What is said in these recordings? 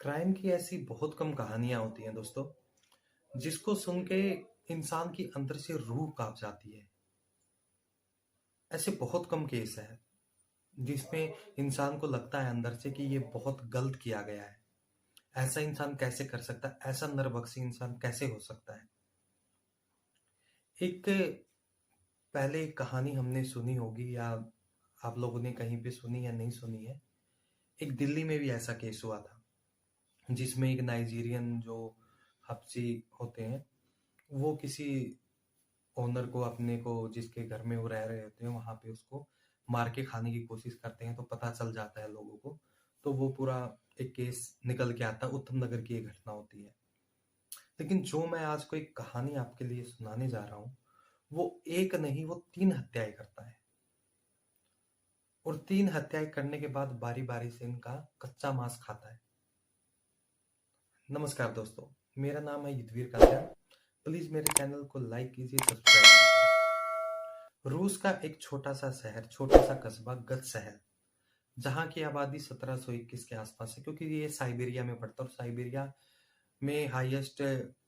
Crime की ऐसी बहुत कम कहानियां होती हैं दोस्तों, जिसको सुन के इंसान की अंदर से रूह कांप जाती है। ऐसे बहुत कम केस है जिसमें इंसान को लगता है अंदर से कि ये बहुत गलत किया गया है। ऐसा इंसान कैसे कर सकता है? ऐसा नरभक्षी इंसान कैसे हो सकता है? एक पहले एक कहानी हमने सुनी होगी, या आप लोगों ने कहीं पे सुनी या नहीं सुनी है। एक दिल्ली में भी ऐसा केस हुआ था, जिसमें एक नाइजीरियन जो हब्सी होते हैं, वो किसी ओनर को, अपने को, जिसके घर में वो रह रहे होते हैं, वहां पे उसको मार के खाने की कोशिश करते हैं। तो पता चल जाता है लोगों को, तो वो पूरा एक केस निकल के आता है। उत्तम नगर की एक घटना होती है। लेकिन जो मैं आज को एक कहानी आपके लिए सुनाने जा रहा हूँ, वो एक नहीं, वो 3 हत्याएं करता है। और 3 हत्याएं करने के बाद बारी बारी से इनका कच्चा मांस खाता है। नमस्कार दोस्तों, मेरा नाम है युद्धवीर कांचन। प्लीज मेरे चैनल को लाइक कीजिए, सब्सक्राइब कीजिए। रूस का एक छोटा सा शहर, छोटा सा कस्बा गच शहर, जहाँ की आबादी 1721 के आसपास है, क्योंकि ये साइबेरिया में पड़ता है। और साइबेरिया में हाईएस्ट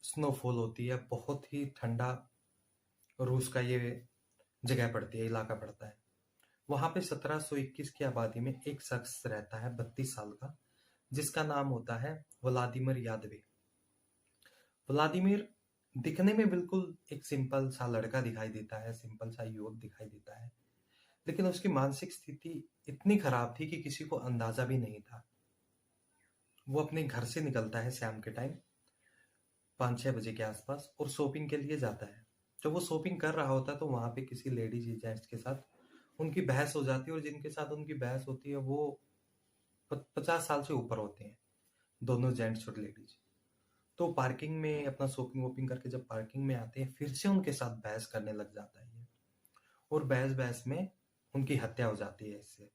स्नोफॉल होती है। बहुत ही ठंडा रूस का ये जगह पड़ती है, इलाका पड़ता है। वहां पे 1721 की आबादी में एक शख्स रहता है, 32 साल का, जिसका नाम होता है व्लादिमीर यादवे। व्लादिमीर दिखने में बिल्कुल एक सिंपल सा लड़का दिखाई देता है, सिंपल सा युवक दिखाई देता है। लेकिन उसकी मानसिक स्थिति इतनी खराब थी कि किसी को अंदाजा भी नहीं था। वो अपने घर से निकलता है शाम के टाइम 5-6 बजे के आसपास, और शॉपिंग के लिए जाता है। जब वो शॉपिंग कर रहा होता है, तो वहां पे किसी लेडीज जेंट्स के साथ उनकी बहस हो जाती है। और जिनके साथ उनकी बहस होती है वो 50 साल से ऊपर होते हैं, दोनों जेंट्स और लेडीज। तो पार्किंग में अपना शॉपिंग वॉपिंग करके जब पार्किंग में आते हैं, फिर से उनके साथ बहस करने लग जाता है ये। और बहस बहस में उनकी हत्या हो जाती है। इससे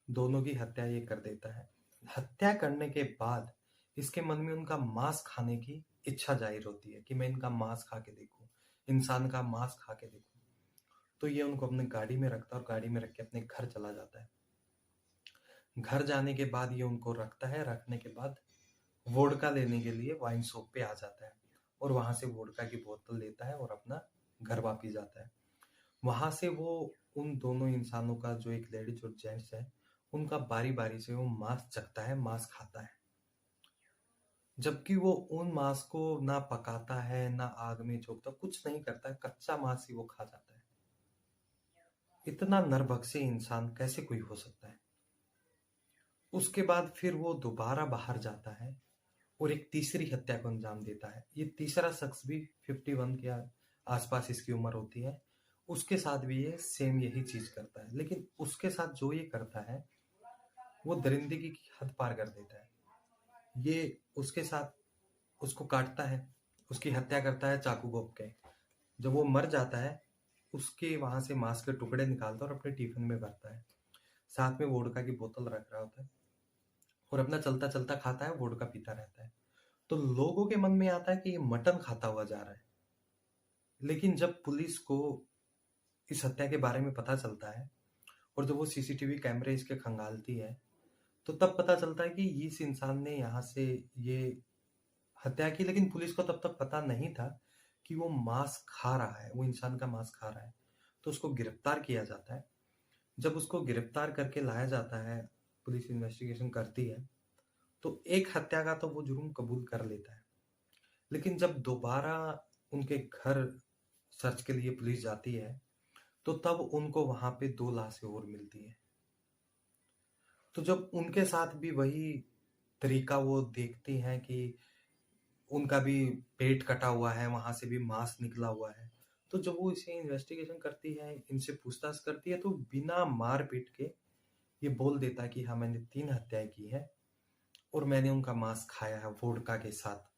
दोनों की हत्या ये कर देता है। हत्या करने के बाद इसके मन में उनका मांस खाने की इच्छा जाहिर होती है कि मैं इनका मांस खा के देखूं, इंसान का मांस खा के देखूं। तो ये उनको अपने गाड़ी में रखता है और गाड़ी में रख के अपने घर चला जाता है। घर जाने के बाद ये उनको रखता है। रखने के बाद वोडका लेने के लिए वाइन शॉप पे आ जाता है, और वहां से वोडका की बोतल लेता है और अपना घर वापिस जाता है। वहां से वो उन दोनों इंसानों का, जो एक लेडीज और जेंट्स है, उनका बारी बारी से वो मांस चखता है, मांस खाता है। जबकि वो उन मांस को ना पकाता है, ना आग में झोंकता, कुछ नहीं करता है, कच्चा मांस ही वो खा जाता है। इतना नरभक्षी इंसान कैसे कोई हो सकता है? उसके बाद फिर वो दोबारा बाहर जाता है और एक तीसरी हत्या को अंजाम देता है। ये तीसरा शख्स भी 51 के आसपास इसकी उम्र होती है। उसके साथ भी ये सेम यही चीज करता है। लेकिन उसके साथ जो ये करता है, वो दरिंदगी की हद पार कर देता है। ये उसके साथ उसको काटता है, उसकी हत्या करता है चाकू घोंप के। जब वो मर जाता है, उसके वहां से मांस के टुकड़े निकालता है और अपने टिफिन में भरता है। साथ में वोडका की बोतल रख रहा होता है, और अपना चलता चलता खाता है, वोडका पीता रहता है। तो लोगों के मन में आता है कि ये मटन खाता हुआ जा रहा है। लेकिन जब पुलिस को इस हत्या के बारे में पता चलता है, और जब वो सीसीटीवी कैमरे इसके खंगालती है, तो तब पता चलता है कि इस इंसान ने यहाँ से ये हत्या की। लेकिन पुलिस को तब तक पता नहीं था कि वो मांस खा रहा है, वो इंसान का मांस खा रहा है। तो उसको गिरफ्तार किया जाता है। जब उसको गिरफ्तार करके लाया जाता है, पुलिस इन्वेस्टिगेशन करती है, तो एक हत्या का तो वो जुर्म कबूल कर लेता है। लेकिन जब दोबारा उनके घर सर्च के लिए पुलिस जाती है, तो तब उनको वहां पे 2 लाशें और मिलती है। तो जब उनके साथ भी वही तरीका वो देखती हैं कि उनका भी पेट कटा हुआ है, वहां से भी मांस निकला हुआ है, तो जब वो इसे इन्वेस्टिगेशन करती है, इनसे पूछताछ करती है, तो बिना मार पीट के ये बोल देता है कि हाँ, मैंने 3 हत्याएं की है और मैंने उनका मांस खाया है वोडका के साथ।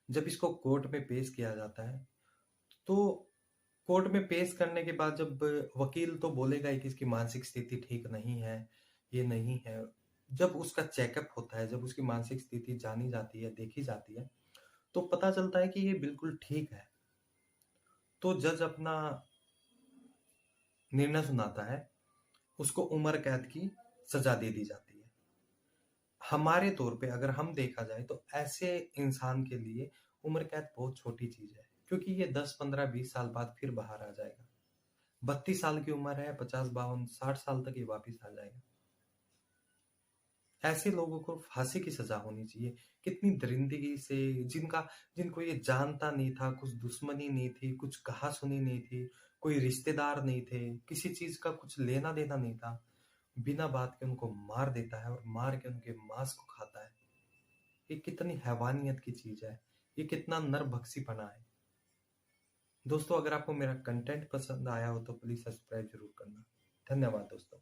जब इसको कोर्ट में पेश किया जाता है, तो कोर्ट में पेश करने के बाद जब वकील तो बोलेगा ही कि इसकी मानसिक स्थिति ठीक नहीं है, ये नहीं है। जब उसका चेकअप होता है, जब उसकी मानसिक स्थिति जानी जाती है, देखी जाती है, तो पता चलता है कि ये बिल्कुल ठीक है। तो जज अपना निर्णय सुनाता है, उसको उम्र कैद की सजा दे दी जाती है। हमारे तौर पे अगर हम देखा जाए तो ऐसे इंसान के लिए उम्र कैद बहुत छोटी चीज है, क्योंकि ये 10 15 20 साल बाद फिर बाहर आ जाएगा। 32 साल की उम्र है, 50 52 60 साल तक ये वापिस आ जाएगा। ऐसे लोगों को फांसी की सजा होनी चाहिए। कितनी दरिंदगी से, जिनको ये जानता नहीं था, कुछ दुश्मनी नहीं थी, कुछ कहा सुनी नहीं थी, कोई रिश्तेदार नहीं थे, किसी चीज का कुछ लेना देना नहीं था, बिना बात के उनको मार देता है और मार के उनके मांस को खाता है। ये कितनी हैवानियत की चीज है, ये कितना नरभक्षीपना है। दोस्तों, अगर आपको मेरा कंटेंट पसंद आया हो तो प्लीज सब्सक्राइब जरूर करना। धन्यवाद दोस्तों।